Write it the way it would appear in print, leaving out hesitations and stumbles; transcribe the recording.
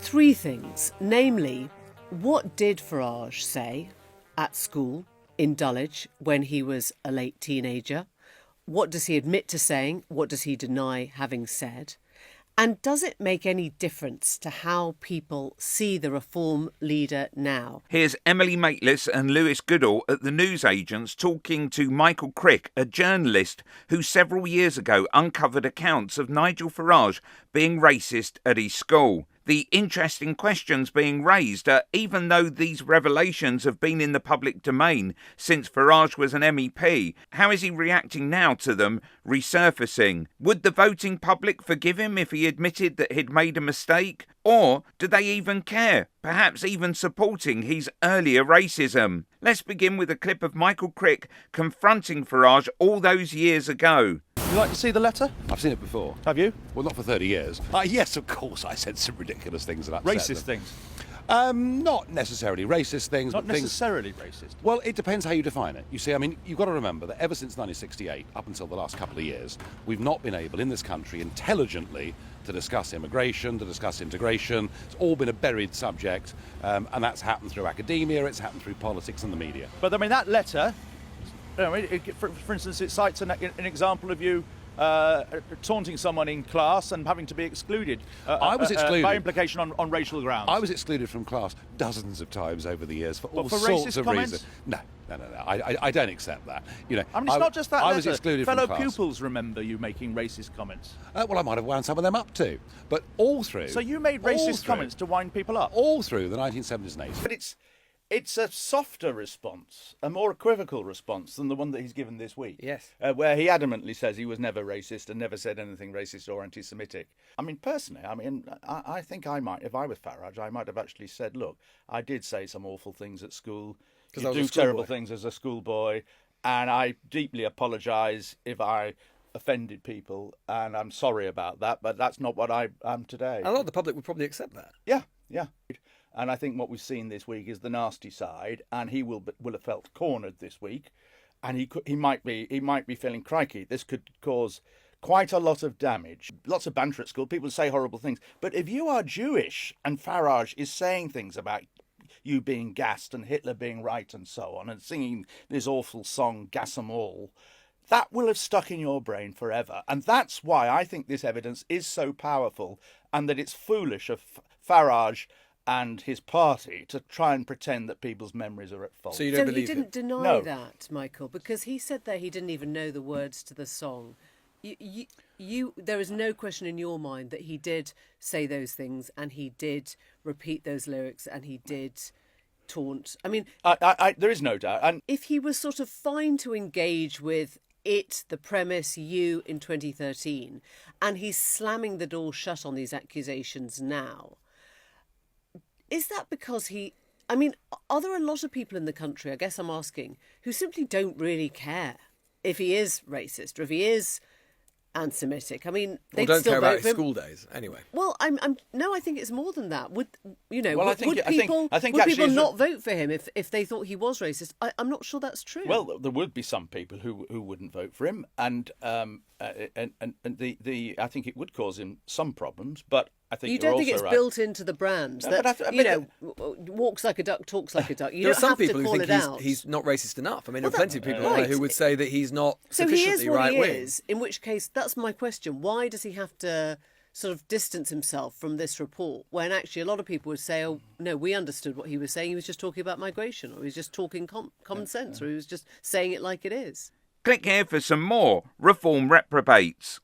three things, namely, what did Farage say at school in Dulwich when he was a late teenager? What does he admit to saying? What does he deny having said? And does it make any difference to how people see the reform leader now? Here's Emily Maitlis and Lewis Goodall at the newsagents talking to Michael Crick, a journalist who several years ago uncovered accounts of Nigel Farage being racist at his school. The interesting questions being raised are, even though these revelations have been in the public domain since Farage was an MEP, how is he reacting now to them resurfacing? Would the voting public forgive him if he admitted that he'd made a mistake? Or do they even care, perhaps even supporting his earlier racism? Let's begin with a clip of Michael Crick confronting Farage all those years ago. Would you like to see the letter? I've seen it before. Have you? Well, not for 30 years. Yes, of course, I said some ridiculous things that upset Racist them. things? Not necessarily racist things. Not but necessarily racist? Well, it depends how you define it. You see, I mean, you've got to remember that ever since 1968, up until the last couple of years, we've not been able in this country intelligently to discuss immigration, to discuss integration. It's all been a buried subject, and that's happened through academia, it's happened through politics and the media. But, I mean, that letter, for instance, it cites an example of you taunting someone in class and having to be excluded. I was excluded. By implication on racial grounds. I was excluded from class dozens of times over the years for all for sorts racist of comments? reasons. No. I don't accept that. You know, I mean, it's not just that I letter. was excluded Fellow from class. pupils remember you making racist comments. Well, I might have wound some of them up too. But all through... So you made racist comments to wind people up? All through the 1970s and 80s. But it's a softer response, a more equivocal response than the one that he's given this week. Yes. Where he adamantly says he was never racist and never said anything racist or anti-Semitic. I mean, personally, I think I might, if I was Farage, I might have actually said, look, I did say some awful things at school. You do terrible things as a schoolboy, and I deeply apologise if I offended people, and I'm sorry about that, but that's not what I am today. A lot of the public would probably accept that. Yeah. And I think what we've seen this week is the nasty side, and he will have felt cornered this week, and he might be feeling crikey. This could cause quite a lot of damage. Lots of banter at school. People say horrible things, but if you are Jewish and Farage is saying things about you being gassed and Hitler being right and so on, and singing this awful song "Gas 'Em All," that will have stuck in your brain forever. And that's why I think this evidence is so powerful, and that it's foolish of Farage and his party to try and pretend that people's memories are at fault. So you don't believe he didn't deny No. that, Michael, because he said that he didn't even know the words to the song. There is no question in your mind that he did say those things, and he did repeat those lyrics, and he did taunt. I mean, there is no doubt. And if he was sort of fine to engage with it, the premise, you in 2013, and he's slamming the door shut on these accusations now, is that because are there a lot of people in the country, I guess I'm asking, who simply don't really care if he is racist or if he is anti-Semitic? I mean, they don't still care vote about for his him. school days, anyway. Well, I think it's more than that. Would Well, would people actually not vote for him if they thought he was racist? I'm not sure that's true. Well, there would be some people who wouldn't vote for him, and I think it would cause him some problems. But I think you don't think it's right. built into the brand No, that walks like a duck, talks like a duck. You There are don't some have people to who call think it out. he's not racist enough. I mean, there are plenty of people right. who would say that he's not So he is sufficiently what he right-wing. is, in which case, that's my question. Why does he have to sort of distance himself from this report when actually a lot of people would say, oh, no, we understood what he was saying. He was just talking about migration, or he was just talking common sense, or he was just saying it like it is. Click here for some more Reform Reprobates.